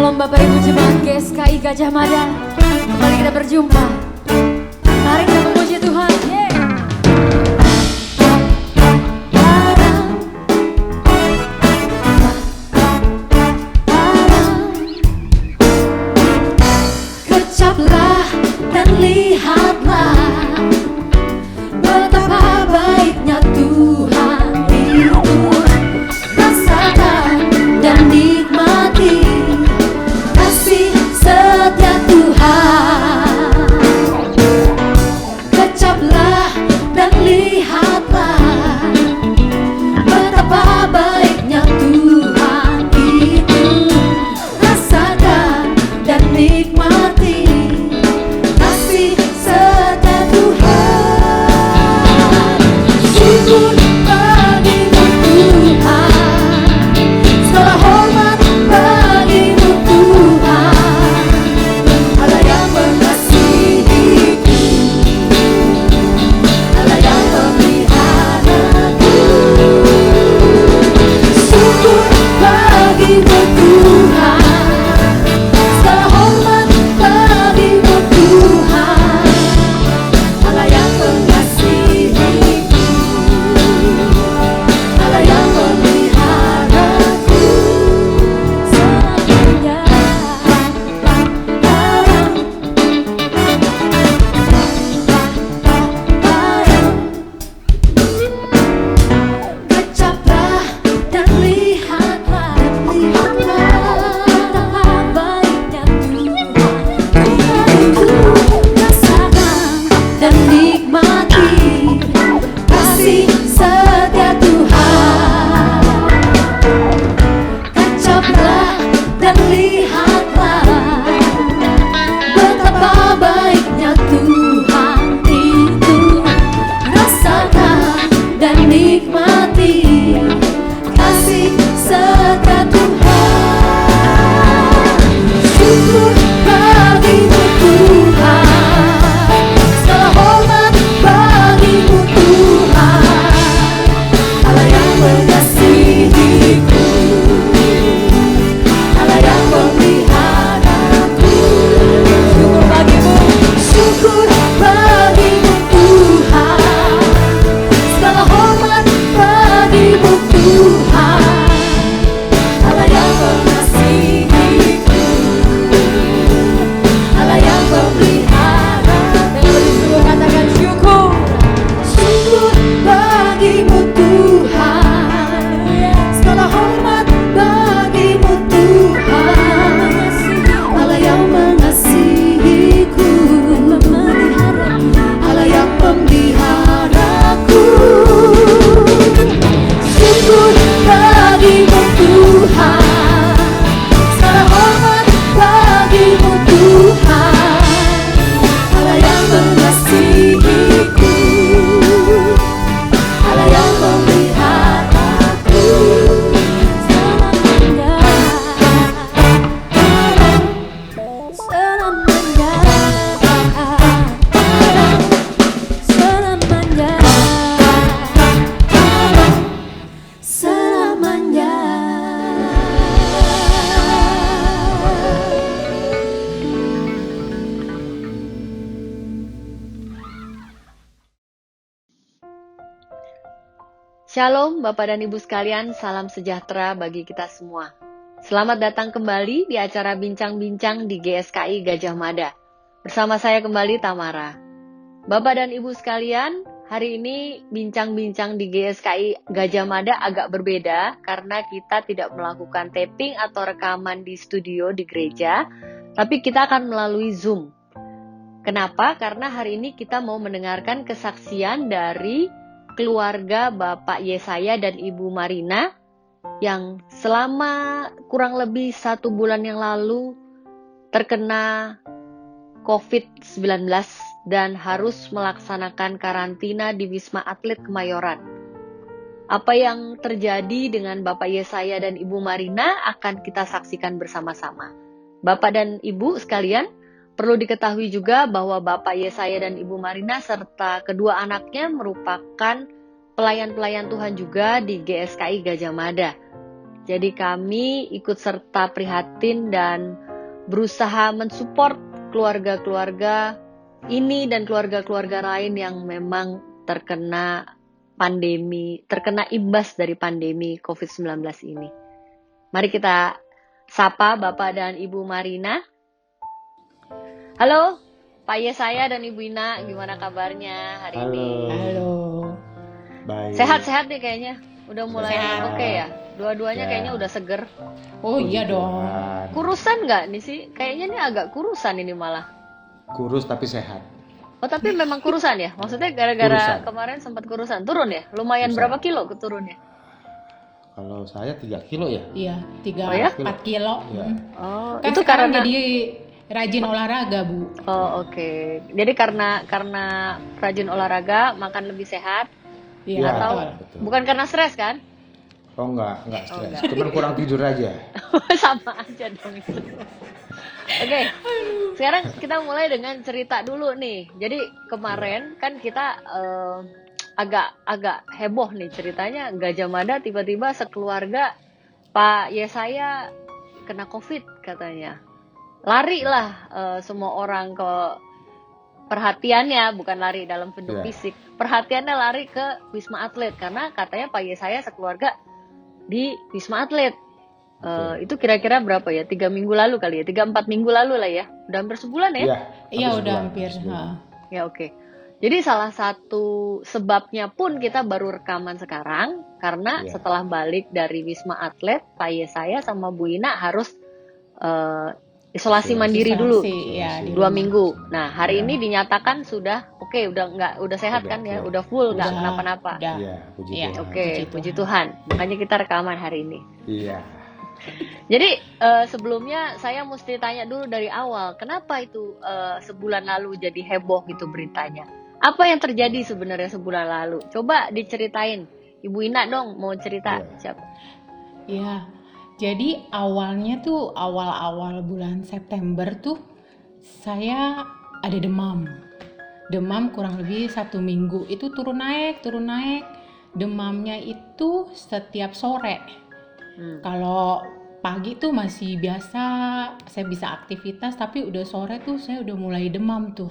Shalom Bapak Ibu Jemaat GSKI Gajah Mada. Kembali kita berjumpa. Mari kita memuji Tuhan. Kecaplah dan lihatlah betapa baiknya Tuhan itu. Rasakan dan nikmati kasih setia Tuhan. Kecaplah dan lihatlah betapa baiknya Tuhan itu. Rasakan dan nikmati kasih setia Tuhan. Syukur bagimu Tuhan, segala hormat bagimu Tuhan, Allah yang mengasihiku, Allah yang memeliharaku. Syukur bagimu Tuhan, segala hormat bagimu Tuhan, Allah yang mengasihiku, Allah yang memeliharaku selamanya. Kecaplah dan lihatlah betapa baiknya Tuhan itu. Rasakan dan nikmati kasih setia Tuhan. Kecaplah dan lihatlah betapa baiknya Tuhan itu. Rasakan dan nikmati kasih setia Tuhan. Syukur bagimu Tuhan, segala hormat bagimu Tuhan, Allah yang mengasihiku, Allah yang memeliharaku. Syukur bagimu Tuhan, segala hormat bagimu Tuhan, Allah yang mengasihiku, Allah yang memeliharaku. Katakan syukur. Syukur bagimu Tuhan, segala hormat bagimu Tuhan, Allah yang mengasihiku, Allah yang memeliharaku. Syukur bagimu Tuhan, segala hormat bagimu Tuhan, Allah yang mengasihiku, Allah yang memeliharaku selamanya. Selamanya. Selamanya. Selamanya. Shalom Bapak dan Ibu sekalian, salam sejahtera bagi kita semua. Selamat datang kembali di acara Bincang-Bincang di GSKI Gajah Mada. Bersama saya kembali Tamara. Bapak dan Ibu sekalian, hari ini Bincang-Bincang di GSKI Gajah Mada agak berbeda karena kita tidak melakukan taping atau rekaman di studio di gereja, tapi kita akan melalui Zoom. Kenapa? Karena hari ini kita mau mendengarkan kesaksian dari keluarga Bapak Yesaya dan Ibu Marina yang selama kurang lebih 1 bulan yang lalu terkena COVID-19 dan harus melaksanakan karantina di Wisma Atlet Kemayoran. Apa yang terjadi dengan Bapak Yesaya dan Ibu Marina akan kita saksikan bersama-sama. Bapak dan Ibu sekalian, perlu diketahui juga bahwa Bapak Yesaya dan Ibu Marina serta kedua anaknya merupakan pelayan-pelayan Tuhan juga di GSKI Gajah Mada. Jadi kami ikut serta prihatin dan berusaha mensupport keluarga-keluarga ini dan keluarga-keluarga lain yang memang terkena imbas dari pandemi COVID-19 ini. Mari kita sapa Bapak dan Ibu Marina. Halo, Pak Yesaya dan Ibu Ina, gimana kabarnya hari ini? Halo. Baik. Sehat-sehat nih kayaknya, udah mulai Sehat. oke ya? Dua-duanya Ya. kayaknya udah seger. Oh iya dong. Kurusan nggak nih sih? Kayaknya ini agak kurusan ini malah. Kurus tapi sehat. Oh tapi memang kurusan ya? Maksudnya gara-gara Kurusan. kemarin sempat kurusan, turun ya? Lumayan Kurusan. berapa kilo turunnya? Kalau saya 3 kilo ya. Iya, 3 Oh ya? 4 kilo. Iya. Oh, Kan itu sekarang karena jadi rajin olahraga, Bu. Oh, oke. Jadi karena rajin olahraga, makan lebih sehat, Iya, Iya, atau betul. bukan karena stres kan? Oh enggak Oh, stres. enggak. Cuman kurang tidur aja. Sama aja dong itu. Oke, sekarang kita mulai dengan cerita dulu nih. Jadi kemarin kan kita agak heboh nih ceritanya. Gajah Mada tiba-tiba sekeluarga Pak Yesaya kena COVID katanya. Lari lah semua orang ke perhatiannya, bukan lari dalam bentuk Iya. fisik. Perhatiannya lari ke Wisma Atlet karena katanya Pak Yesaya sekeluarga di Wisma Atlet. Betul. Itu kira-kira berapa ya? 3 minggu lalu kali ya? 3-4 minggu lalu lah ya? Udah hampir sebulan ya? Iya. Iya, udah sebulan, hampir. sebulan. Ya oke. Jadi salah satu sebabnya pun kita baru rekaman sekarang karena Iya. setelah balik dari Wisma Atlet, Pak Yesaya sama Bu Ina harus isolasi Isolasi. mandiri dulu Ya, di 2 rumah. minggu. Nah hari Iya. ini dinyatakan sudah oke, udah sehat Udah, kan ya, iya. udah full, nggak Udah, kenapa-napa. udah. Iya, puji Iya. Tuhan. Oke, Puji puji Tuhan. Tuhan. Makanya kita rekaman hari ini. Iya. Jadi sebelumnya saya mesti tanya dulu dari awal, kenapa itu sebulan lalu jadi heboh gitu beritanya? Apa yang terjadi sebenarnya sebulan lalu? Coba diceritain, Ibu Ina dong, mau cerita Iya. siapa? Iya. Jadi awalnya tuh awal-awal bulan September tuh saya ada demam. Demam kurang lebih 1 minggu. Itu turun naik. Demamnya itu setiap sore. Kalau pagi tuh masih biasa, saya bisa aktivitas, tapi udah sore tuh saya udah mulai demam tuh.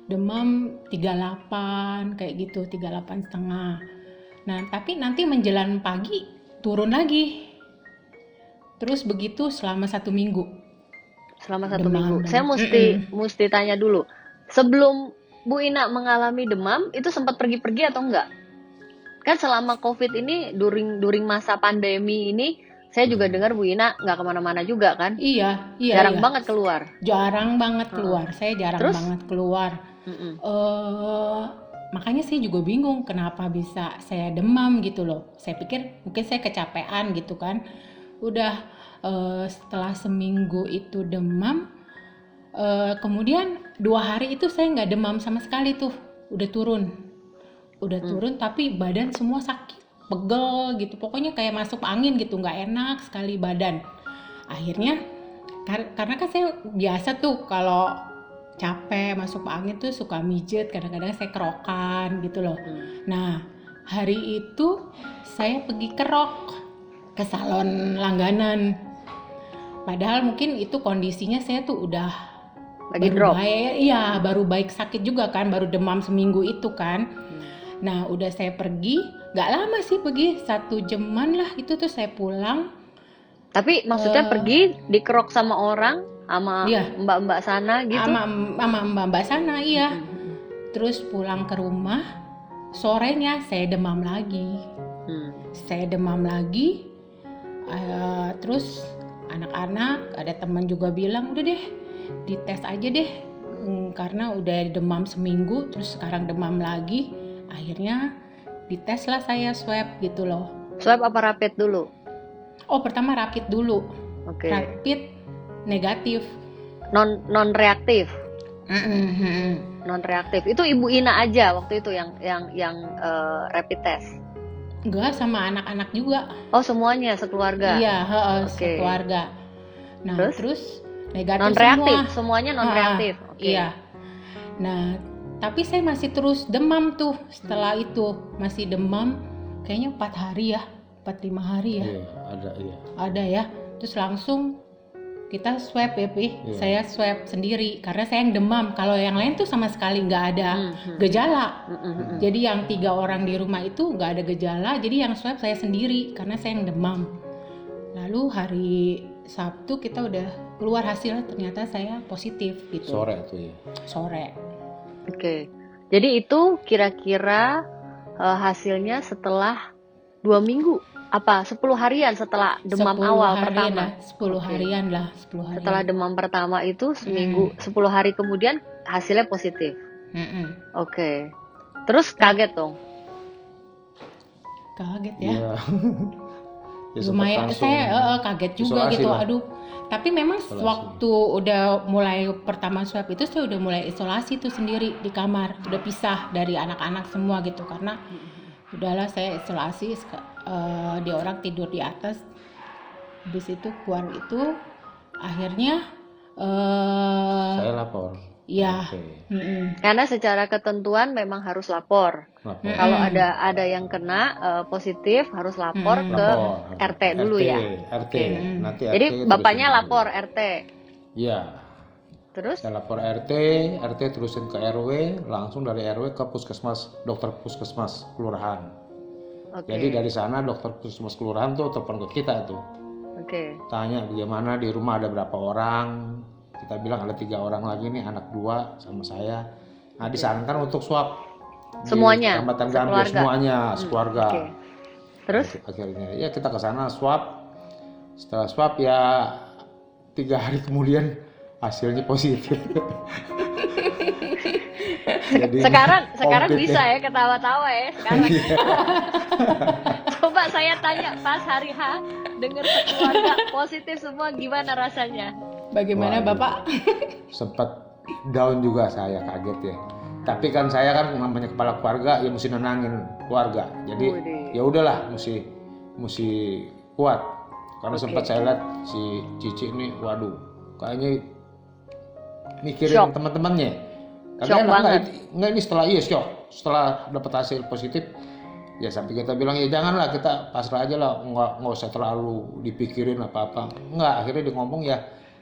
Demam 38 kayak gitu, 38,5. Nah, tapi nanti menjelang pagi turun lagi. Terus begitu selama 1 minggu. Selama 1 Demam, minggu. demam. Saya mesti tanya dulu, sebelum Bu Ina mengalami demam, itu sempat pergi-pergi atau enggak? Kan selama COVID ini, during masa pandemi ini, saya juga dengar Bu Ina nggak kemana-mana juga kan? Iya. Jarang banget keluar. Jarang banget keluar. Saya jarang Terus? banget keluar. Mm-mm. Makanya saya juga bingung kenapa bisa saya demam gitu loh. Saya pikir mungkin saya kecapean gitu kan. Udah setelah seminggu itu demam, kemudian 2 hari itu saya nggak demam sama sekali tuh. Udah turun, tapi badan semua sakit, pegel gitu. Pokoknya kayak masuk angin gitu, nggak enak sekali badan. Akhirnya karena kan saya biasa tuh kalau capek masuk angin tuh suka mijet, kadang-kadang saya kerokan gitu loh. Nah hari itu saya pergi kerok ke salon langganan, padahal mungkin itu kondisinya saya tuh udah Lagi drop. baru baik sakit juga kan, baru demam seminggu itu kan. Nah udah saya pergi, nggak lama sih pergi, 1 jaman lah itu tuh saya pulang. Tapi maksudnya pergi dikerok sama orang, sama Iya. mbak-mbak sana gitu? Sama mbak sana, iya. Terus pulang ke rumah, sorenya saya demam lagi. Terus anak-anak, ada teman juga bilang, udah deh dites aja deh, karena udah demam seminggu, terus sekarang demam lagi. Akhirnya dites lah saya, swab gitu loh. Swab apa rapid dulu? Oh pertama rapid dulu, Oke. rapid negatif. Non reaktif. Non reaktif. Itu Ibu Ina aja waktu itu yang rapid test. Enggak, sama anak-anak juga. Oh semuanya sekeluarga. Iya, Oke. sekeluarga. Nah, terus negatif Non reaktif, semua. semuanya non reaktif. Oke. Iya. Nah, tapi saya masih terus demam tuh setelah itu, masih demam kayaknya 4 hari ya. 4-5 hari ya. Iya, ada iya. Ada ya. Terus langsung kita swab ya, Pi. Iya. Saya swab sendiri karena saya yang demam. Kalau yang lain tuh sama sekali nggak ada gejala. Jadi yang 3 orang di rumah itu nggak ada gejala. Jadi yang swab saya sendiri karena saya yang demam. Lalu hari Sabtu kita udah keluar hasil, ternyata saya positif gitu. Sore itu ya. Sore. Oke. Jadi itu kira-kira hasilnya setelah 2 minggu, apa 10 harian setelah demam 10 awal harian pertama? lah, 10 Oke. harian lah, 10 harian. Setelah demam pertama itu seminggu, 10 hari kemudian hasilnya positif. Oke. Terus kaget dong. Kaget ya. Iya. Ya, sempat Lumayan, langsung saya kaget juga isolasi gitu. lah. Aduh. Tapi memang Isolasi. waktu udah mulai pertama swab itu saya udah mulai isolasi tuh sendiri di kamar, udah pisah dari anak-anak semua gitu karena udahlah saya isolasi, dia orang tidur di atas. Habis itu keluar itu akhirnya Saya lapor. ya. Oke. Karena secara ketentuan memang harus lapor. Lapor. Kalau ada yang kena positif harus lapor ke Lapor. RT dulu ya. RT. Nanti Jadi RT bapaknya terusin. lapor RT. Iya. Terus Saya lapor RT terusin ke RW, langsung dari RW ke puskesmas, dokter puskesmas kelurahan. oke. Jadi dari sana dokter puskesmas kelurahan tuh telepon ke kita tuh, Oke. tanya bagaimana di rumah ada berapa orang. Kita bilang ada 3 orang lagi nih, anak 2 sama saya. Nah disarankan untuk swab di Semuanya, Kecamatan Gambir, sekeluarga. semuanya sekeluarga. Oke. Terus Akhirnya ya kita ke sana swab. Setelah swab ya 3 hari kemudian hasilnya positif. Jadi sekarang komplit bisa ya. ya ketawa-tawa ya sekarang. Coba saya tanya pas hari H dengar sekeluarga positif semua gimana rasanya? Bagaimana Waduh. Bapak? Sempat down juga, saya kaget ya. Tapi kan saya kan namanya kepala keluarga ya mesti nenangin keluarga. Jadi Widih. ya udahlah mesti kuat. Karena Oke. sempat saya lihat si Cici ini, waduh, kayaknya mikirin Shock. teman-temannya. Shock Karena banget. enggak ini shock. Setelah dapat hasil positif, ya sampai kita bilang ya janganlah, kita pasrah aja lah, nggak usah terlalu dipikirin apa-apa. Enggak, akhirnya dia ngomong ya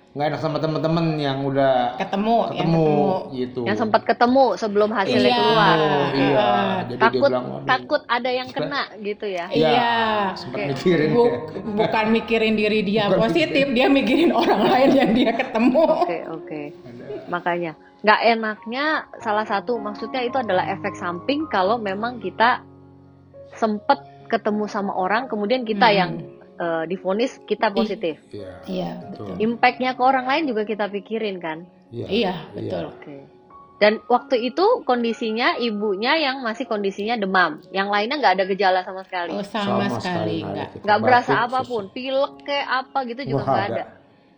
nggak enak sama teman-teman yang udah Ketemu. gitu. Yang sempat ketemu sebelum hasilnya Iya. keluar. Iya, jadi dia Takut bilang waduh, takut ada yang kena gitu ya. Iya. Iya. sempat Oke. mikirin ya. Bukan mikirin diri dia Bukan positif, dia mikirin orang lain yang dia ketemu. Oke. Makanya nggak enaknya salah satu maksudnya itu adalah efek samping kalau memang kita sempet ketemu sama orang kemudian kita yang divonis kita positif. Iya. Iya, Betul. betul. Impactnya ke orang lain juga kita pikirin kan. Iya, betul. Oke. Dan waktu itu kondisinya ibunya yang masih kondisinya demam, yang lainnya nggak ada gejala sama sekali, Oh, sama sekali nggak ada. enggak. Kita nggak berasa batuk, apapun, pilek kayak apa gitu juga Wah, nggak ada. ada.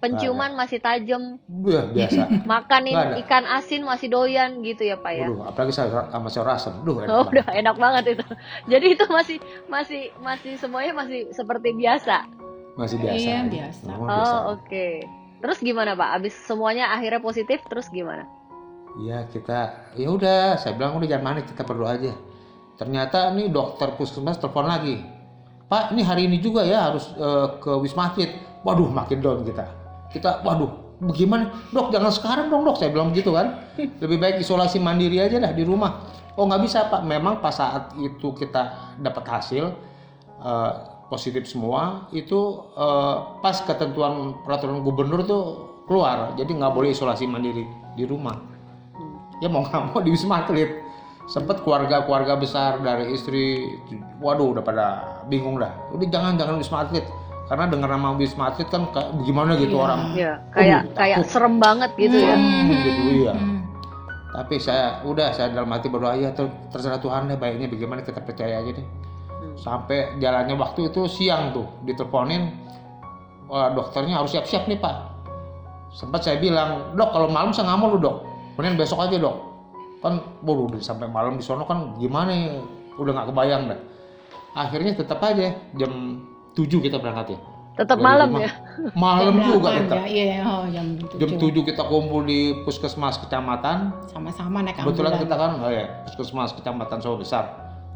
Penciuman masih tajam, Wah, biasa. makanin Nggak ada. ikan asin masih doyan gitu ya Pak ya. Waduh, apalagi sama sayur asem. Duh, enak Oh, banget. udah enak banget itu. Jadi itu masih semuanya masih seperti biasa. Masih biasa. Iya, aja. biasa. Memang biasa. Oh, oke. Terus gimana Pak? Abis semuanya akhirnya positif, terus gimana? Iya, kita ya udah, saya bilang udah jangan panik, kita berdoa aja. Ternyata nih dokter puskesmas telepon lagi. Pak, ini hari ini juga ya harus ke Wisma Atlet. Waduh, makin down kita waduh, bagaimana dok, jangan sekarang dong dok, saya bilang begitu kan. Lebih baik isolasi mandiri aja dah di rumah. Oh nggak bisa Pak, memang pas saat itu kita dapat hasil positif semua itu pas ketentuan peraturan gubernur tuh keluar, jadi nggak boleh isolasi mandiri di rumah. Ya mau nggak mau di Wisma Atlet. Sempet keluarga besar dari istri, waduh udah pada bingung dah. Udah jangan Wisma Atlet. Karena dengar nama Wisma Atlet kan kayak bagaimana gitu Iya. orang. Ya, Aduh, kayak takut. serem banget gitu ya. Gitu iya. Tapi saya dalam hati berdoa ya terserah Tuhan deh, baiknya bagaimana kita percaya aja deh. Sampai jalannya waktu itu siang tuh diteleponin, wah, dokternya harus siap-siap nih Pak. Sempat saya bilang, dok kalau malam saya nggak mau lu dok, kemudian besok aja dok. Kan baru sampai malam di sono kan gimana ya, udah nggak kebayang dah. Akhirnya tetap aja jam 7 kita berangkat ya. Tetap Dari malam rumah. ya. Malam Jam juga 8 tetap. ya. Iya, oh, jam Jam 7 kita kumpul di puskesmas kecamatan. Sama-sama naik Kebetulan ambulan. kita kan puskesmas kecamatan Sawah Besar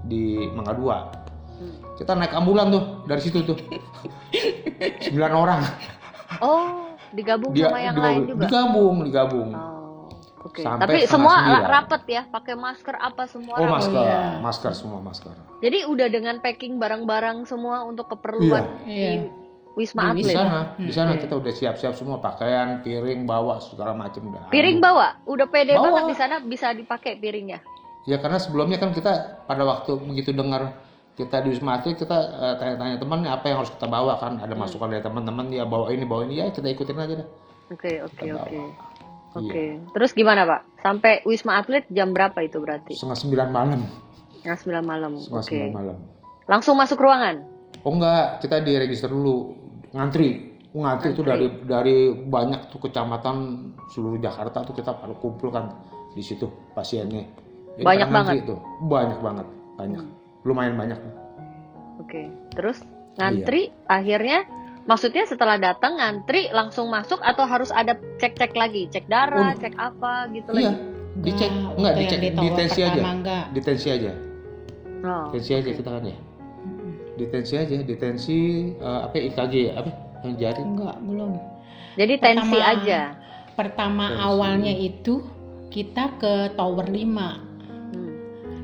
di Mangga 2. Kita naik ambulan tuh dari situ tuh. 9 orang. Oh, digabung sama yang lain juga. Digabung. Oh, oke. Sampai Tapi setengah semua 9. rapet ya, pakai masker apa semua Oh, rapet. masker, iya. masker semua masker. Jadi udah dengan packing barang-barang semua untuk keperluan Iya. di Wisma Di Di Atlet. sana Oke. kita udah siap-siap semua, pakaian, piring, bawa segala macam udah. Piring bawa, udah pede Bawa. banget di sana bisa dipakai piringnya. Ya karena sebelumnya kan kita pada waktu begitu dengar kita di Wisma Atlet, kita tanya-tanya teman apa yang harus kita bawa kan, ada masukan dari teman-teman ya bawa ini ya kita ikutin aja dah. Oke. Kita bawa. Oke. Terus gimana Pak? Sampai Wisma Atlet jam berapa itu berarti? Setengah 9 malam. Setengah 9 malam. Setengah Oke. 9 malam. Langsung masuk ruangan. Oh enggak, kita diregister dulu, ngantri. Ngantri itu dari banyak tuh kecamatan seluruh Jakarta tuh kita pada kumpul kan di situ pasiennya. Jadi Banyak pada ngantri banget? tuh. Banyak banget. Lumayan banyak. Oke. Terus ngantri akhirnya maksudnya setelah datang ngantri langsung masuk atau harus ada cek-cek lagi, cek darah, cek apa gitu Iya, lagi? dicek enggak waktu yang dicek di di tower tensi aja. pertama enggak. Di tensi aja. Oh. Tensi aja kita kan ya. Di tensi aja, di tensi apa IKG apa yang jari. Enggak, belum. Jadi tensi Pertama- aja. Pertama Tensi. awalnya itu kita ke tower 5. Hmm.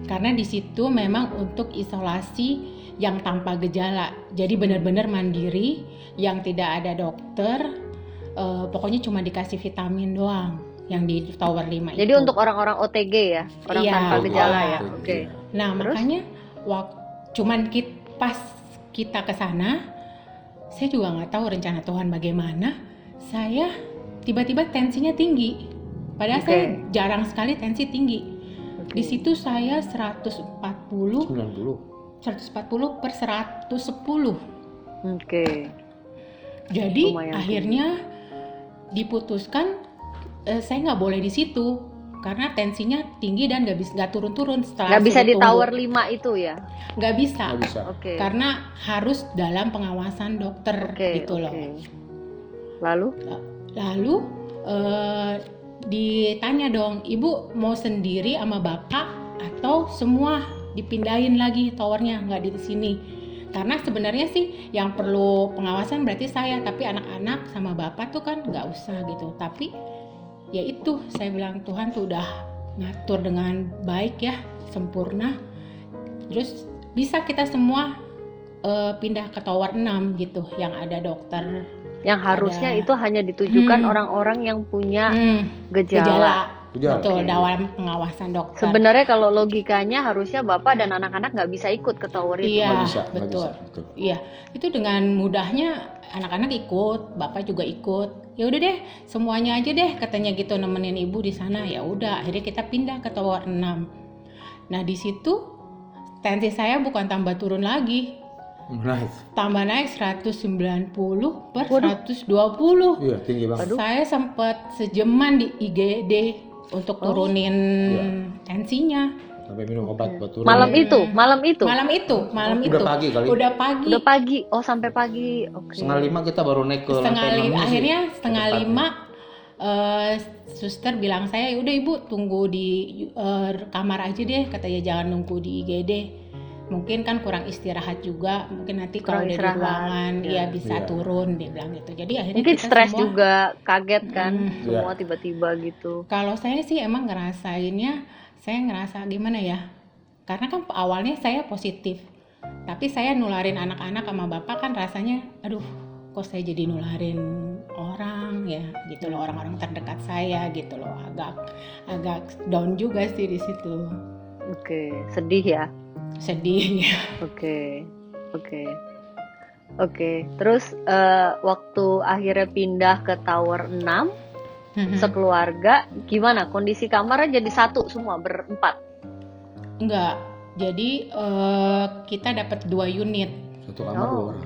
Karena di situ memang untuk isolasi yang tanpa gejala. Jadi benar-benar mandiri, yang tidak ada dokter. Pokoknya cuma dikasih vitamin doang yang di tower 5 Jadi itu. untuk orang-orang OTG ya, orang Iya. tanpa gejala ya. OTG. Oke. Nah, Terus? makanya cuman pas kita ke sana, saya juga nggak tahu rencana Tuhan bagaimana. Saya tiba-tiba tensinya tinggi. Padahal Oke. saya jarang sekali tensi tinggi. Oke. Di situ saya 140 90. per 110. Oke. Jadi Lumayan akhirnya diputuskan saya nggak boleh di situ karena tensinya tinggi dan nggak turun-turun setelah Nggak bisa suruh di tunggu. tower 5 itu ya? Nggak bisa. Nggak bisa. Oke. Karena harus dalam pengawasan dokter Oke, gitu loh. oke. Lalu? Lalu ditanya dong, ibu mau sendiri sama bapak atau semua dipindahin lagi towernya, nggak di sini? Karena sebenarnya sih yang perlu pengawasan berarti saya, tapi anak-anak sama bapak tuh kan nggak usah gitu. Tapi ya itu saya bilang Tuhan tuh udah ngatur dengan baik ya, sempurna. Terus bisa kita semua pindah ke tower 6 gitu yang ada dokter. Yang harusnya Ada. itu hanya ditujukan orang-orang yang punya gejala. Gejala. Betul, Oke. dalam pengawasan dokter. Sebenarnya kalau logikanya harusnya bapak dan anak-anak nggak bisa ikut ke tower itu. Iya, Nggak bisa, nggak betul. bisa, betul. Iya, itu dengan mudahnya anak-anak ikut, bapak juga ikut. Ya udah deh, semuanya aja deh katanya gitu nemenin ibu di sana. Ya udah, akhirnya kita pindah ke tower 6. Nah, di situ tensi saya bukan tambah turun lagi, Naik. tambah naik 190 per Waduh. 120. Iya, tinggi banget. Aduh. Saya sempat sejaman di IGD untuk turunin Iya. tensinya. Sampai minum obat buat turun. Malam itu. Malam itu. Udah pagi kali. Udah pagi. Udah pagi. Oh, sampai pagi. Oke. Setengah 5 kita baru naik ke Setengah lantai 6 lima, sih. akhirnya setengah Tepatnya. 5 suster bilang saya udah ibu tunggu di kamar aja deh, katanya jangan nunggu di IGD, mungkin kan kurang istirahat juga, mungkin nanti kalau Kurang udah di istirahat, ruangan ya. ya bisa Iya. turun, dia bilang gitu. Jadi akhirnya Mungkin kita stres semua, juga, kaget kan, semua Iya. tiba-tiba gitu. kalau saya sih emang ngerasainnya, saya ngerasa gimana ya, karena kan awalnya saya positif, tapi saya nularin anak-anak sama bapak kan rasanya aduh kok saya jadi nularin orang ya gitu loh, orang-orang terdekat saya gitu loh, agak down juga sih di situ, Oke, sedih ya. sedih ya. Oke. Terus waktu akhirnya pindah ke tower 6 sekeluarga, gimana kondisi kamarnya jadi satu semua berempat? Enggak, jadi kita dapat 2 unit. Satu kamar dua orang.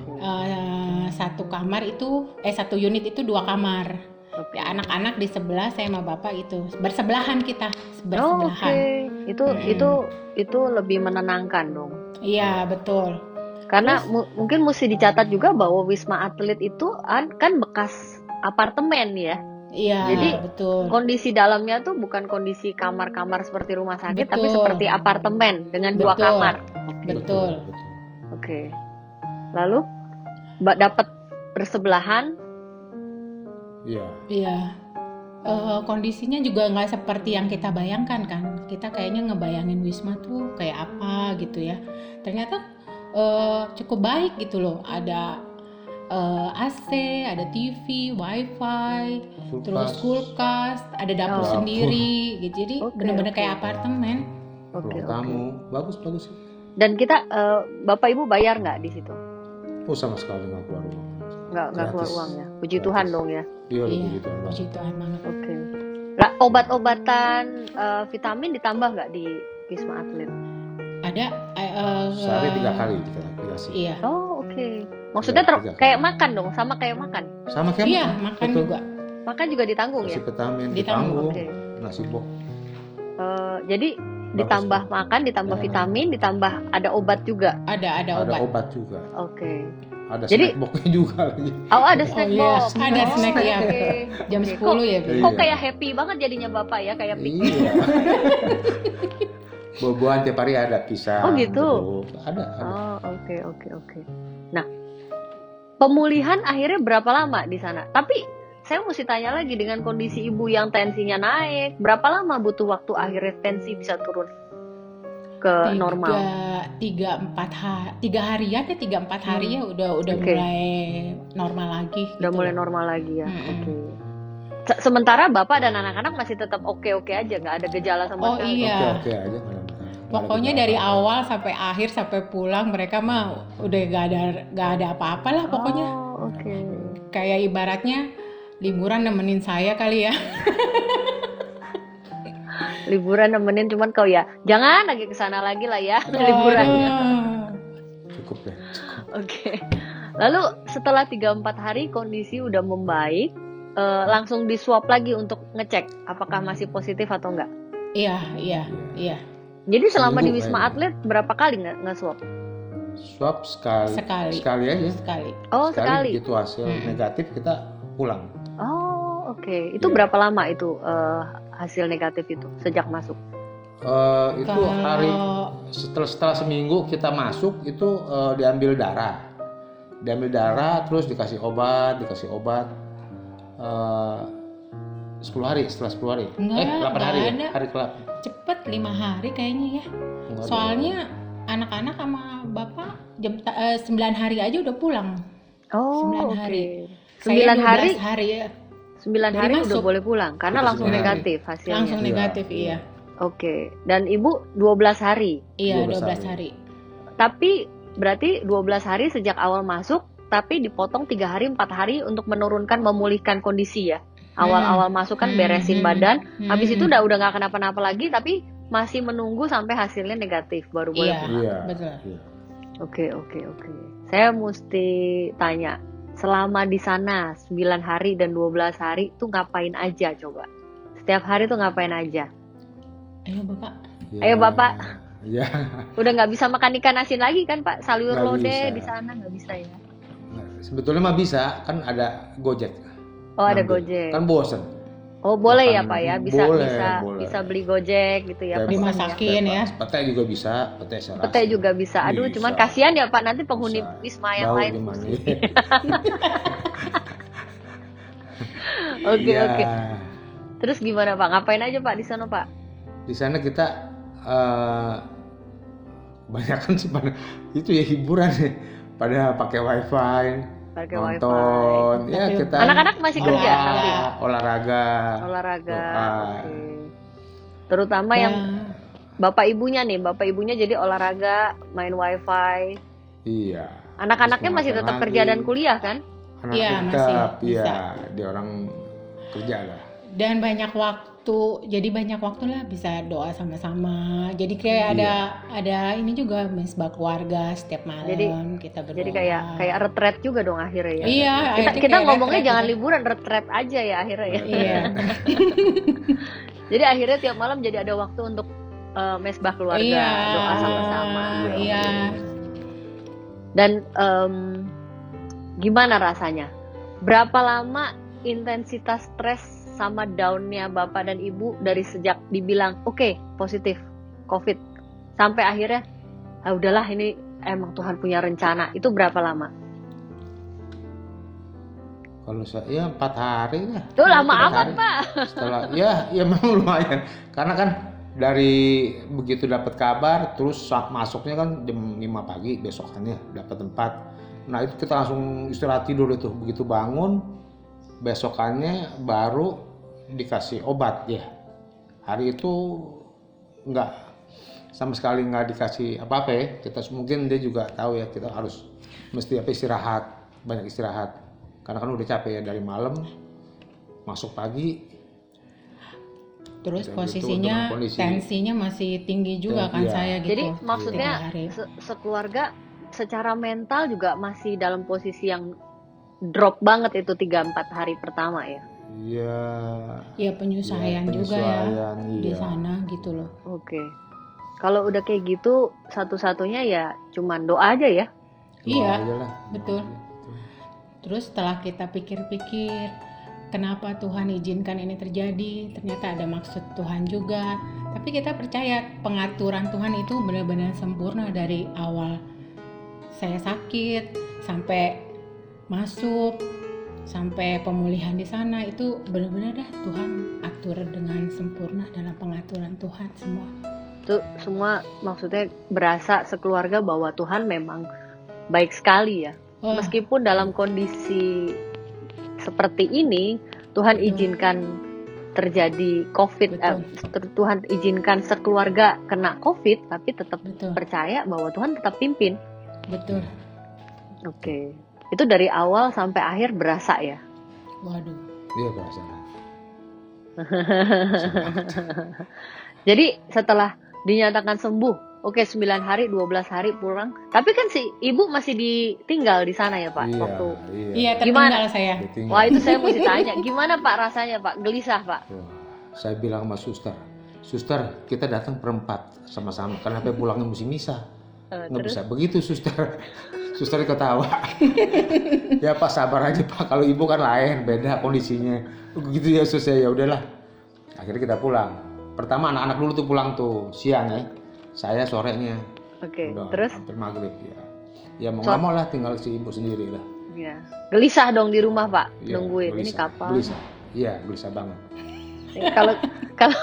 Satu unit itu 2 kamar. Oke. Ya, anak-anak di sebelah, saya sama bapak itu bersebelahan kita, Oh, oke. bersebelahan. Itu lebih menenangkan dong. Iya betul. Karena mungkin mesti dicatat juga bahwa Wisma Atlet itu kan bekas apartemen ya. Iya Jadi, betul. Kondisi dalamnya tuh bukan kondisi kamar-kamar seperti rumah sakit, tapi Betul. seperti apartemen dengan 2 Betul. kamar. Betul. Oke. Lalu Mbak dapat bersebelahan. Iya. Iya. Kondisinya juga nggak seperti yang kita bayangkan kan. Kita kayaknya ngebayangin Wisma tuh kayak apa gitu ya. Ternyata cukup baik gitu loh. Ada AC, ada TV, WiFi, terus kulkas, ada dapur Oh. sendiri gitu. Jadi Oke, bener-bener oke. kayak apartemen. Oke, Ruang oke. tamu. Bagus. Dan kita Bapak Ibu bayar nggak di situ? Oh, sama sekali nggak keluar uang. Nggak keluar Gratis. uang ya. Puji Gratis. Tuhan dong ya. Iya, Iya, begitu. puji Tuhan banget. Oke. Lah, obat-obatan vitamin ditambah nggak di Wisma Atlet? Ada Sehari 3 kali kita kasih. Iya. Oh, oke. Maksudnya Tiga kayak kali. makan dong, sama kayak makan. Sama kayak Iya, makan Betul. juga. Makan juga ditanggung ya. Nasi vitamin Ditanggung, ditanggung. oke. Nasi box. Jadi ditambah makan, ditambah Ya. vitamin, ditambah ada obat juga. Ada Ada obat. obat juga. Oke. Ada Jadi- snack boxnya juga lagi. Oh, ada snack iya, box. ada Oh, snack, ya. oke. Jam Oke. 10 ya, Bu? Iya. Kok kayak happy banget jadinya Bapak ya, kayak piknik. Iya. Buah-buahan tiap hari ada pisang. Oh, gitu? jeruk. Ada. Oh, oke. Nah, pemulihan akhirnya berapa lama di sana? Tapi saya mesti tanya lagi, dengan kondisi ibu yang tensinya naik, berapa lama butuh waktu akhirnya tensi bisa turun ke normal? 3 harian ya, 3-4 hari ya udah Oke. mulai normal lagi. Udah gitu mulai loh. normal lagi ya. Mm-mm. Oke. Sementara Bapak dan anak-anak masih tetap oke-oke aja, nggak ada gejala sama Oh, sekali. iya. Oke aja. nggak ada masalah. Pokoknya Nggak ada dari gejala. awal sampai akhir sampai pulang mereka mah udah gak ada apa-apa lah pokoknya. Oh, oke. Kayak ibaratnya liburan nemenin saya kali ya. Liburan nemenin, cuman kau ya jangan lagi kesana lagi lah ya liburannya. Aduh. Cukup deh. Cukup. Oke. Lalu setelah 3-4 hari kondisi udah membaik, langsung di swab lagi untuk ngecek apakah masih positif atau enggak. Iya. Jadi selama di Seminggu Wisma kayaknya. Atlet berapa kali nggak swab? Swab sekali. Sekali. aja. Sekali. Oh, sekali. Begitu hasil negatif kita pulang. Oh, oke. Itu Iya. berapa lama itu hasil negatif itu sejak masuk? Itu Kalau hari setelah seminggu kita masuk itu diambil darah, terus dikasih obat 10 hari, setelah 10 hari Enggak, 8 hari enggak ya? ada. Hari ke-8 cepet 5 hari kayaknya ya. Enggak ada. Soalnya anak-anak sama bapak 9 hari aja udah pulang. Oh, 9 oke. hari. 9 Saya 12 hari, hari ya. 9 Dari hari udah masuk. boleh pulang karena Itu langsung 9 hari. negatif hasilnya. Langsung Iya. negatif, iya. Oke. Dan Ibu 12 hari. Iya, 12 12 hari. Tapi berarti 12 hari sejak awal masuk, tapi dipotong 3 hari, 4 hari untuk menurunkan, memulihkan kondisi ya. Awal-awal masuk kan beresin badan, habis itu udah nggak kenapa-napa lagi, tapi masih menunggu sampai hasilnya negatif baru boleh Iya. pulang. Iya. Betul. Iya. Oke. Saya mesti tanya, selama di sana 9 hari dan 12 hari tuh ngapain aja coba? Setiap hari tuh ngapain aja? Ayo Bapak. Iya. Ayo, Bapak. Iya. Udah nggak bisa makan ikan asin lagi kan Pak? Sayur Nggak lodeh bisa. di sana nggak bisa ya? Sebetulnya mah bisa, kan ada Gojek. Oh, ada Ngambil. Gojek. Kan bosen. Oh, boleh ya Makan- Pak ya? Bisa boleh, bisa boleh. bisa beli Gojek gitu ya. Kayak pesan Dimasakin ya. Pete juga bisa, pete saya Pete rasa. juga bisa. Aduh, Bisa. cuman kasihan ya Pak, nanti penghuni Bisa. Wisma yang Bau lain. gimana? Oke, Iya. oke. Terus gimana Pak? Ngapain aja Pak di sana Pak? Di sana kita banyak kan sih pada itu ya hiburan ya, pada pakai wifi, Pakai nonton, wifi. ya Tapi kita Anak-anak masih kerja doa, tapi olahraga. olahraga. Doa. Oke. Terutama yang bapak ibunya nih, bapak ibunya jadi olahraga, main wifi. Iya. Anak-anaknya Terus masih makan tetap lagi. kerja dan kuliah kan? Anak Iya, tetap, masih iya, bisa. dia orang kerja lah. Dan banyak waktu, jadi banyak waktu lah bisa doa sama-sama. Jadi kayak ada ini juga mesbah keluarga setiap malam kita berdoa. Jadi kayak retret juga dong akhirnya ya. Iya, Kita, akhirnya kita kayak ngomongnya retret jangan gitu. liburan, retret aja ya akhirnya ya. Iya. Jadi akhirnya tiap malam jadi ada waktu untuk mesbah keluarga, Iya. doa sama-sama. Iya. Dan gimana rasanya? Berapa lama intensitas stres sama down-nya Bapak dan Ibu dari sejak dibilang oke, positif COVID sampai akhirnya udahlah ini emang Tuhan punya rencana, itu berapa lama? Kalau saya 4 hari lah. Tuh lama 4 amat hari. Pak. Setelah ya memang lumayan. Karena kan dari begitu dapat kabar terus masuknya kan jam 5 pagi besokannya dapat tempat. Nah itu kita langsung istirahat tidur itu. Begitu bangun besokannya baru dikasih obat ya. Hari itu enggak sama sekali nggak dikasih apa-apa ya. Kita mungkin dia juga tahu ya kita harus mesti istirahat, banyak istirahat. Karena kan udah capek ya dari malam masuk pagi. Terus Dan posisinya tensinya masih tinggi juga kan Iya. saya gitu. Jadi maksudnya 3 hari. sekeluarga secara mental juga masih dalam posisi yang drop banget itu 3-4 hari pertama ya. Iya. Ya penyesuaian juga ya penyesuaian, di iya. sana gitu loh. Oke. Kalau udah kayak gitu satu-satunya ya cuman doa aja ya. Iya, aja lah. betul. Terus setelah kita pikir-pikir, kenapa Tuhan izinkan ini terjadi? Ternyata ada maksud Tuhan juga. Tapi kita percaya pengaturan Tuhan itu benar-benar sempurna dari awal saya sakit sampai masuk, sampai pemulihan di sana itu benar-benar dah Tuhan atur dengan sempurna dalam pengaturan Tuhan semua. Itu semua maksudnya berasa sekeluarga bahwa Tuhan memang baik sekali ya. Wah, Meskipun dalam kondisi seperti ini Tuhan Betul. izinkan terjadi COVID, Tuhan izinkan sekeluarga kena COVID, tapi tetap betul, percaya bahwa Tuhan tetap pimpin. betul. Oke. Itu dari awal sampai akhir berasa ya. Waduh. Iya bahasa. Jadi setelah dinyatakan sembuh, oke 9 hari, 12 hari pulang. Tapi kan si ibu masih ditinggal di sana ya Pak? Iya, Waktu. Iya, Gimana? tertinggal saya. Ditinggal. Wah itu saya mesti tanya, gimana Pak rasanya Pak? Gelisah Pak? Wah, saya bilang sama suster kita datang perempat sama-sama. Kenapa pulangnya mesti misah? Nggak Terus? bisa begitu suster. Suster ketawa. Ya Pak sabar aja Pak. Kalau ibu kan lain, beda kondisinya. Begitu ya suster ya udahlah. Akhirnya kita pulang. Pertama anak-anak dulu tuh pulang tuh siang ya. Saya sorenya. Oke, Udah terus? hampir maghrib ya. Ya mau nggak mau lah tinggal si ibu sendiri lah. Ya. Gelisah dong di rumah Pak, Iya, nungguin ini gelisah. kapan? Gelisah. Iya gelisah banget. Kalau kalau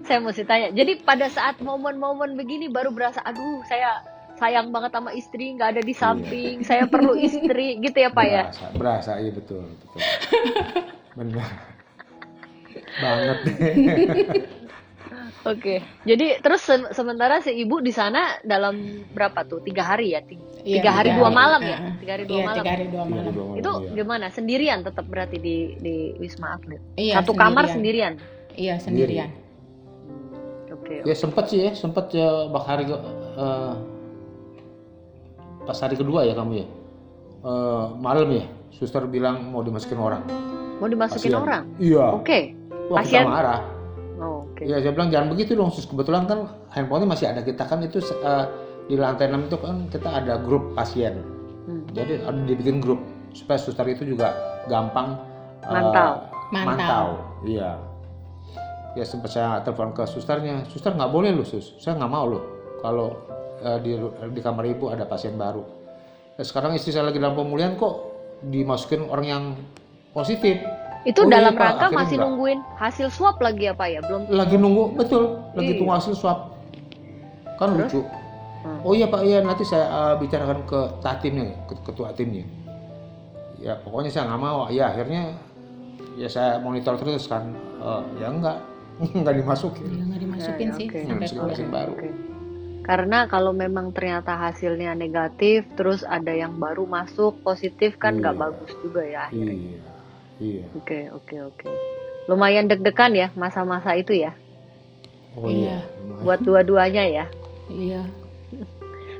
saya mesti tanya. Jadi pada saat momen-momen begini baru berasa, aduh saya sayang banget sama istri, nggak ada di samping, saya perlu istri, gitu ya Pak ya? Berasa iya betul. Benar. Banget deh. Oke. Jadi terus sementara si ibu di sana dalam berapa tuh? 3 hari ya? Iya, 3 hari 2 3 hari. malam ya? 3 hari 2 Iya, malam. 3 hari 2 malam. Itu gimana? Sendirian tetap berarti di Wisma Atlet? Iya, Satu kamar sendirian? Iya, sendirian. Oke. Ya sempet ya bak hari pas hari kedua ya kamu ya. Malam ya, suster bilang mau dimasukin orang. Mau dimasukin Pasien. orang? Iya. Oke. Wah, Pasien? kita marah. Oh, oke. Iya, saya bilang jangan begitu dong, sus. Kebetulan kan handphonenya masih ada kita kan itu di lantai 6 itu kan kita ada grup pasien. Jadi ada dibikin grup supaya suster itu juga gampang mantau. Iya. Ya sempat saya telepon ke susternya, suster nggak boleh loh sus, saya nggak mau loh kalau di kamar ibu ada pasien baru. Sekarang istri saya lagi dalam pemulihan kok dimasukin orang yang positif. Itu Oh, dalam iya, Pak. rangka Akhirnya masih enggak. nungguin hasil swab lagi ya Pak ya? Belum. Lagi nunggu, betul, lagi Iya. tunggu hasil swab. Kan Terus? lucu. Oh iya Pak, iya nanti saya bicarakan ke timnya, ke ketua timnya. Ya pokoknya saya nggak mau. Ya akhirnya ya saya monitor terus kan. Ya nggak dimasukin. Iya, nggak dimasukin Ya, sih oke. sampai Masukin pulang. pasien baru. Oke. Karena kalau memang ternyata hasilnya negatif, terus ada yang baru masuk positif kan nggak Iya. bagus juga ya akhirnya. Iya. Oke. Lumayan deg-degan ya masa-masa itu ya, Oh Iya. iya. buat dua-duanya ya. Iya.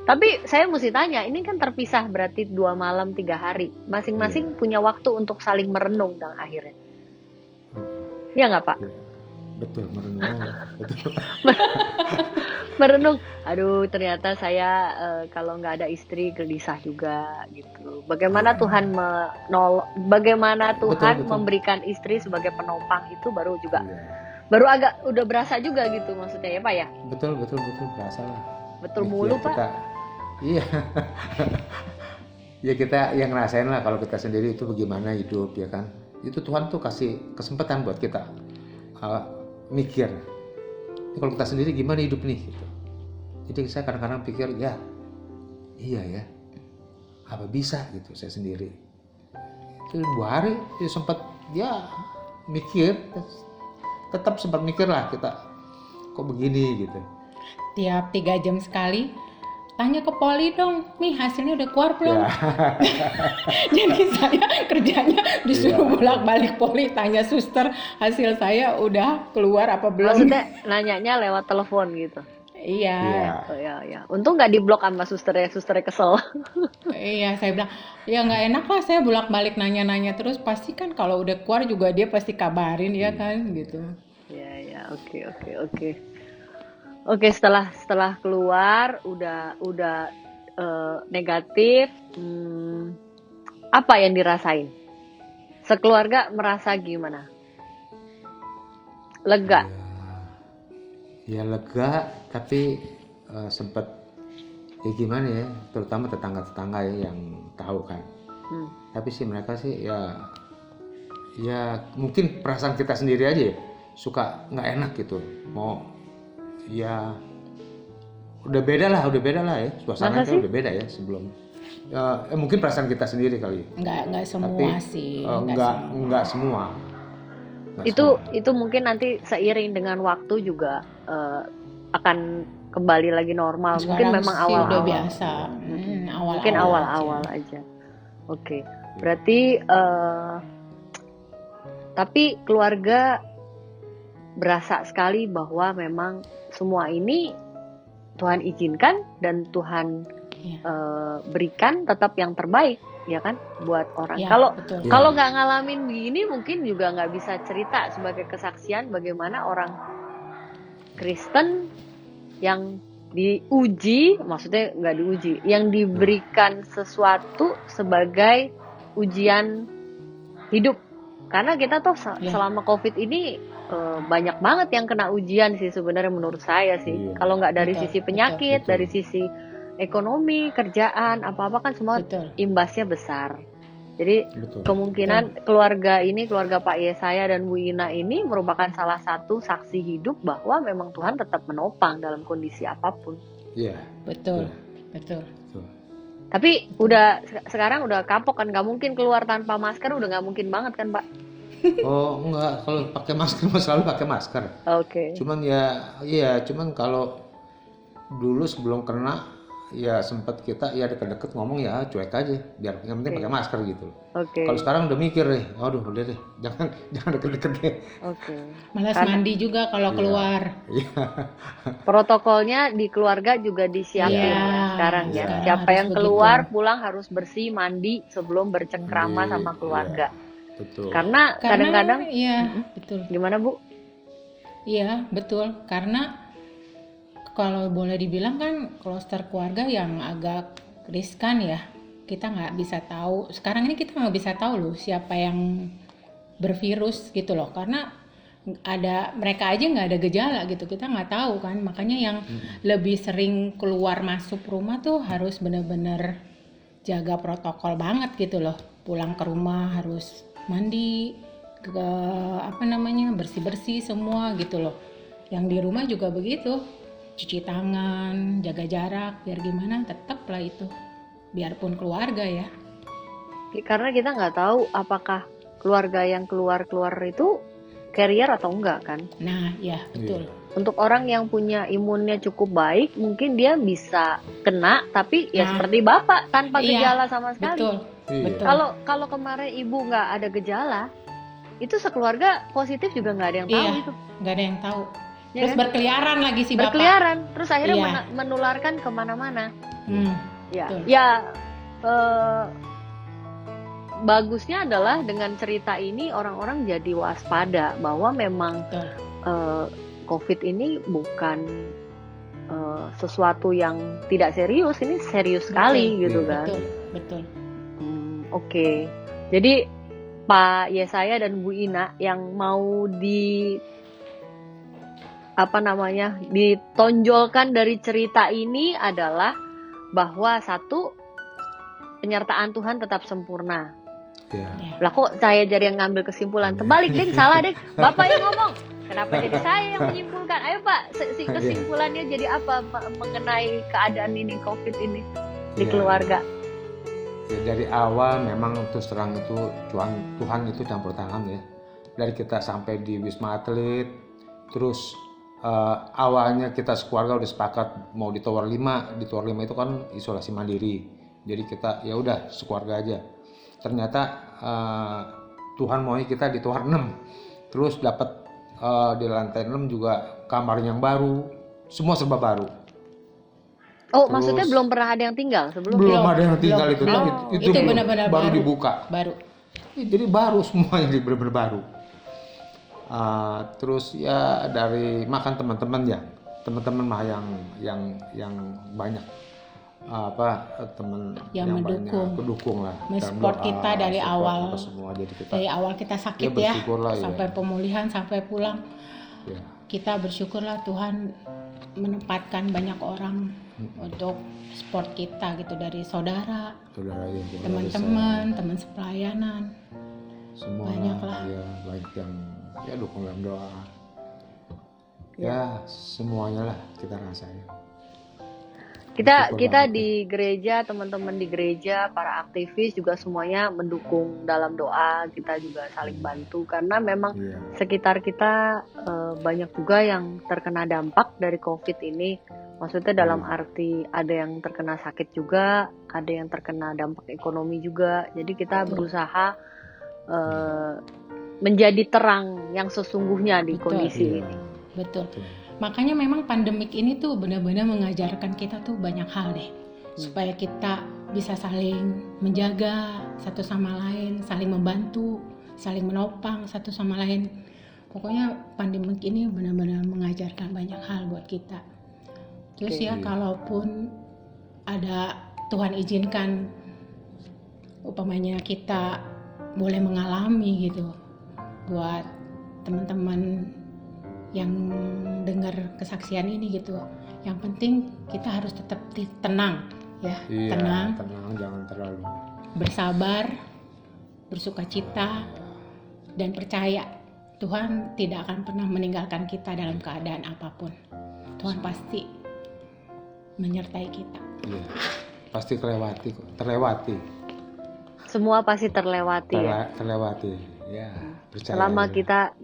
Tapi saya mesti tanya, ini kan terpisah berarti 2 malam 3 hari. Masing-masing punya waktu untuk saling merenung dan akhirnya. Iya nggak Pak? Iya. Betul merenung. Betul. Merenung, aduh ternyata saya kalau nggak ada istri gelisah juga gitu. Bagaimana Tuhan bagaimana Tuhan Betul. memberikan istri sebagai penopang itu baru juga Iya. baru agak udah berasa juga gitu maksudnya ya Pak ya. Betul berasa lah. Betul Ikhtiar mulu Pak. kita, Iya. Ya kita yang ngerasain lah kalau kita sendiri itu bagaimana hidup ya kan. Itu Tuhan tuh kasih kesempatan buat kita mikir. Ini kalau kita sendiri gimana hidup nih gitu. Jadi saya kadang-kadang pikir ya iya ya. Apa bisa gitu saya sendiri. Itu 2 hari ya sempat ya mikir, tetap sempat mikir lah kita kok begini gitu. Tiap 3 jam sekali tanya ke poli dong, nih hasilnya udah keluar belum? Ya. Jadi saya kerjanya disuruh bolak-balik poli tanya suster hasil saya udah keluar apa belum? Maksudnya nanyanya lewat telepon gitu. Iya. Oh ya. Untung nggak diblok sama susternya kesel. Iya, saya bilang ya nggak enak lah saya bolak-balik nanya-nanya terus, pasti kan kalau udah keluar juga dia pasti kabarin ya kan gitu. Ya, oke. Oke, setelah keluar udah negatif, apa yang dirasain? Sekeluarga merasa gimana? Lega? Ya lega, tapi sempat ya gimana ya, terutama tetangga-tetangga ya yang tahu kan. Tapi sih mereka sih ya mungkin perasaan kita sendiri aja ya, suka nggak enak gitu. Mau ya udah beda lah ya, suasananya udah beda ya sebelum. Mungkin perasaan kita sendiri kali. Nggak semua tapi, sih. Nggak semua. Itu mungkin nanti seiring dengan waktu juga akan kembali lagi normal. Sekarang mungkin memang sih awal-awal. udah biasa. Mungkin awal-awal aja. Oke. Berarti tapi keluarga berasa sekali bahwa memang semua ini Tuhan izinkan dan Tuhan berikan tetap yang terbaik, ya kan, buat orang. Ya, Kalau nggak ngalamin begini mungkin juga nggak bisa cerita sebagai kesaksian bagaimana orang Kristen yang diuji, maksudnya nggak diuji, yang diberikan sesuatu sebagai ujian hidup. Karena kita tuh selama COVID ini banyak banget yang kena ujian sih sebenarnya menurut saya sih. Kalau nggak dari sisi penyakit, dari sisi ekonomi, kerjaan, apa-apa kan semua imbasnya besar. Jadi kemungkinan keluarga Pak Yesaya dan Bu Ina ini merupakan salah satu saksi hidup bahwa memang Tuhan tetap menopang dalam kondisi apapun. Iya. Betul. Tapi sekarang udah kapok kan, nggak mungkin keluar tanpa masker, udah nggak mungkin banget kan Pak? Oh enggak, kalau pakai masker selalu pakai masker. Oke. Cuman cuman kalau dulu sebelum kena ya sempat kita ya deket-deket ngomong ya cuek aja, biar yang penting pakai masker gitu. Oke. Kalau sekarang udah mikir deh, aduh udah deh, jangan deket-deket deh. Oke. Malas mandi juga kalau keluar. Iya. Protokolnya di keluarga juga disiapin sekarang ya. Siapa yang keluar pulang harus bersih, mandi sebelum bercengkrama sama keluarga. Betul. Karena kadang-kadang betul. Gimana Bu? Iya, betul. Karena kalau boleh dibilang kan kloster keluarga yang agak riskan ya. Kita nggak bisa tahu. Sekarang ini kita nggak bisa tahu loh siapa yang bervirus gitu loh. Karena mereka aja nggak ada gejala gitu. Kita nggak tahu kan. Makanya yang lebih sering keluar masuk rumah tuh harus benar-benar jaga protokol banget gitu loh. Pulang ke rumah harus mandi, bersih-bersih semua gitu loh. Yang di rumah juga begitu, cuci tangan, jaga jarak, biar gimana tetaplah itu, biarpun keluarga ya. Karena kita nggak tahu apakah keluarga yang keluar itu carrier atau enggak kan. Nah ya betul. Untuk orang yang punya imunnya cukup baik, mungkin dia bisa kena, tapi seperti Bapak tanpa gejala sama sekali. Betul. Kalau kemarin Ibu nggak ada gejala, itu sekeluarga positif juga nggak ada yang tahu itu. Nggak ada yang tahu. Ya Terus kan? berkeliaran lagi si Bapak. Berkeliaran, terus akhirnya menularkan kemana-mana. Bagusnya adalah dengan cerita ini orang-orang jadi waspada bahwa memang COVID ini bukan sesuatu yang tidak serius, ini serius sekali gitu kan. Betul. Oke. Jadi Pak Yesaya dan Bu Ina yang mau ditonjolkan dari cerita ini adalah bahwa satu, penyertaan Tuhan tetap sempurna. Ya. Lah kok saya jadi yang ngambil kesimpulan? Terbalik, Ding, salah, Ding. Bapak yang ngomong. Kenapa jadi saya yang menyimpulkan? Ayo Pak, kesimpulannya jadi apa mengenai keadaan ini, COVID ini di Iya. keluarga? Ya, dari awal memang terus terang itu Tuhan itu campur tangan ya. Dari kita sampai di Wisma Atlet, terus awalnya kita sekeluarga udah sepakat mau di Tower 5. Di Tower 5 itu kan isolasi mandiri. Jadi kita ya udah sekeluarga aja. Ternyata Tuhan maunya kita di Tower 6. Terus dapat di lantai 6 juga kamar yang baru. Semua serba baru. Oh, Terus- maksudnya belum pernah ada yang tinggal sebelumnya? Belum ada yang tinggal belum. itu. Belum. Itu Itu belum. benar-benar baru baru. dibuka. Baru. Jadi baru semuanya benar-benar baru. Terus ya dari makan teman-teman ya, teman-teman mah yang banyak teman Yang banyak kedukung lah, Men-support dalam doa, kita dari support awal. kita semua. Jadi kita Dari awal kita sakit Ya, ya, bersyukurlah ya. sampai pemulihan, sampai pulang, ya, kita bersyukurlah Tuhan menempatkan banyak orang untuk support kita gitu, dari saudara, saudara yang keluarga teman-teman, teman sepelayanan. besar, semua banyak lah. ya banyak yang ya dukung dalam doa. Ya semuanya lah kita rasain. Kita Bersyukur banget di gereja, teman-teman di gereja, para aktivis juga semuanya mendukung dalam doa. Kita juga saling bantu karena memang Iya. sekitar kita banyak juga yang terkena dampak dari COVID ini. Maksudnya dalam arti ada yang terkena sakit juga, ada yang terkena dampak ekonomi juga. Jadi kita Betul. berusaha menjadi terang yang sesungguhnya di Betul. kondisi Iya. ini. Betul. Betul. Makanya memang pandemik ini tuh benar-benar mengajarkan kita tuh banyak hal deh. Supaya kita bisa saling menjaga satu sama lain, saling membantu, saling menopang satu sama lain. Pokoknya pandemik ini benar-benar mengajarkan banyak hal buat kita. Terus Oke. ya kalaupun ada Tuhan izinkan upamanya kita boleh mengalami gitu, buat teman-teman yang dengar kesaksian ini gitu, yang penting kita harus tetap tenang ya, Iya, tenang, jangan terlalu. bersabar, bersukacita, dan percaya Tuhan tidak akan pernah meninggalkan kita dalam keadaan apapun. Tuhan pasti menyertai kita. Iya. Pasti terlewati. Semua pasti terlewati ya. Terlewati. Ya, percaya. Selama aja.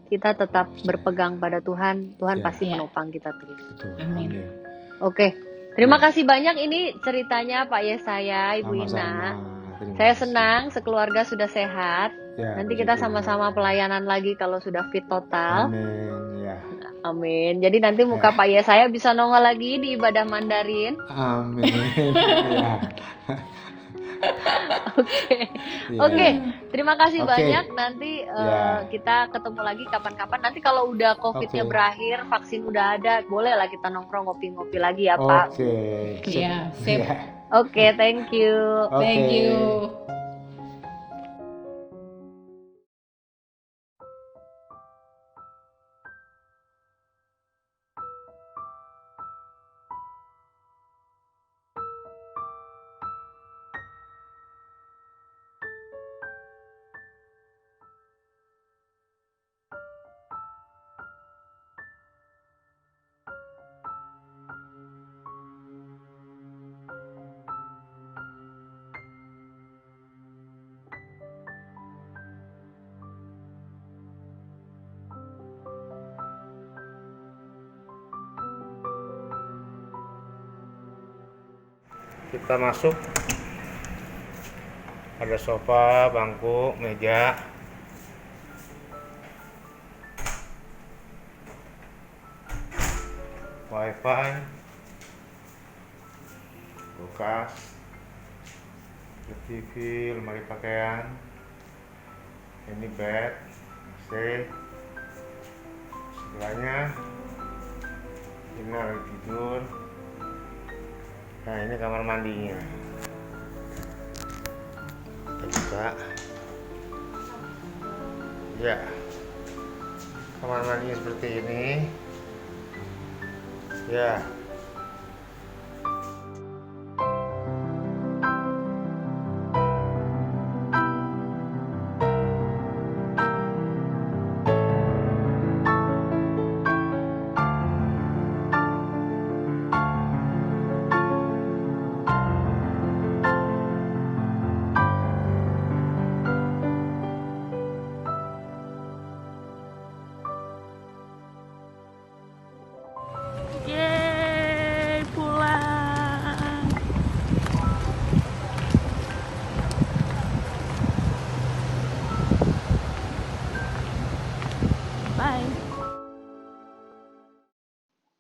kita tetap berpegang pada Tuhan, Tuhan Ya. pasti Ya. menopang kita terus. Betul. Amin. Oke, terima Ya. kasih banyak ini ceritanya Pak Yesaya, Ibu Sama-sama. Ina. Terima Saya kasih. senang sekeluarga sudah sehat. Ya, Nanti kita puji Tuhan. sama-sama pelayanan lagi kalau sudah fit total. Amin. Ya. Amin. Jadi nanti muka Pak Yesaya bisa nongol lagi di ibadah Mandarin. Amin. Ya. Oke. Ya. Oke, terima kasih Oke. banyak. Nanti Ya. kita ketemu lagi kapan-kapan. Nanti kalau udah COVID-nya Oke. berakhir, vaksin udah ada, bolehlah kita nongkrong ngopi-ngopi lagi ya, Pak. Oke. Iya, sip. Ya. Oke, thank you. Oke. Thank you. Kita masuk. Ada sofa, bangku, meja. Wifi, kulkas, TV, lemari pakaian, ini bed, AC, sebelahnya ini lagi tidur. Nah ini kamar mandinya. Kita buka. Ya, kamar mandinya seperti ini. Ya.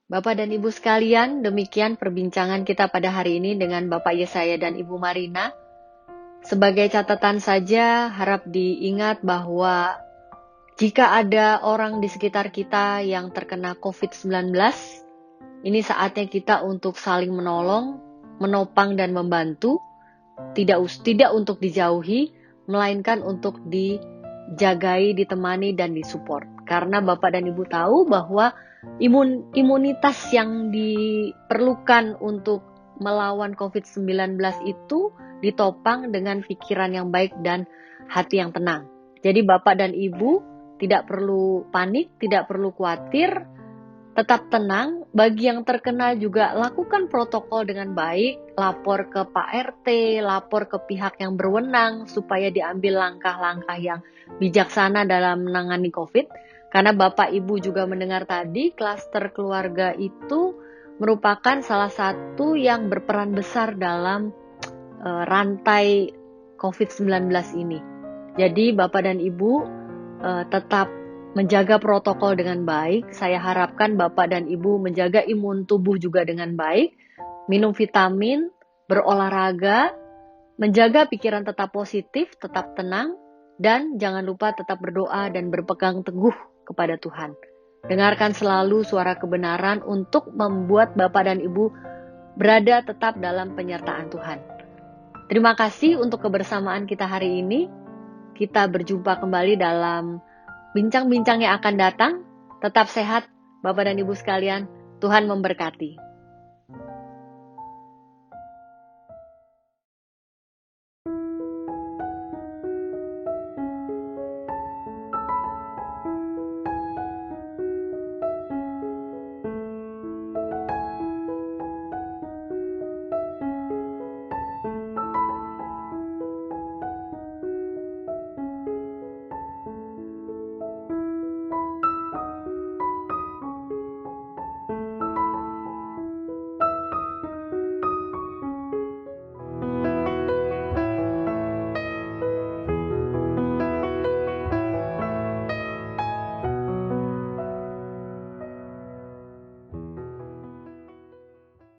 Bapak dan Ibu sekalian, demikian perbincangan kita pada hari ini dengan Bapak Yesaya dan Ibu Marina. Sebagai catatan saja, harap diingat bahwa jika ada orang di sekitar kita yang terkena COVID-19, ini saatnya kita untuk saling menolong, menopang dan membantu, tidak untuk dijauhi, melainkan untuk dijagai, ditemani dan disupport. Karena Bapak dan Ibu tahu bahwa imunitas yang diperlukan untuk melawan COVID-19 itu ditopang dengan pikiran yang baik dan hati yang tenang. Jadi Bapak dan Ibu tidak perlu panik, tidak perlu khawatir, tetap tenang. Bagi yang terkena juga lakukan protokol dengan baik, lapor ke Pak RT, lapor ke pihak yang berwenang supaya diambil langkah-langkah yang bijaksana dalam menangani COVID. Karena Bapak Ibu juga mendengar tadi, klaster keluarga itu merupakan salah satu yang berperan besar dalam rantai COVID-19 ini. Jadi Bapak dan Ibu tetap menjaga protokol dengan baik. Saya harapkan Bapak dan Ibu menjaga imun tubuh juga dengan baik, minum vitamin, berolahraga, menjaga pikiran tetap positif, tetap tenang, dan jangan lupa tetap berdoa dan berpegang teguh kepada Tuhan. Dengarkan selalu suara kebenaran untuk membuat Bapak dan Ibu berada tetap dalam penyertaan Tuhan. Terima kasih untuk kebersamaan kita hari ini. Kita berjumpa kembali dalam bincang-bincang yang akan datang. Tetap sehat, Bapak dan Ibu sekalian. Tuhan memberkati.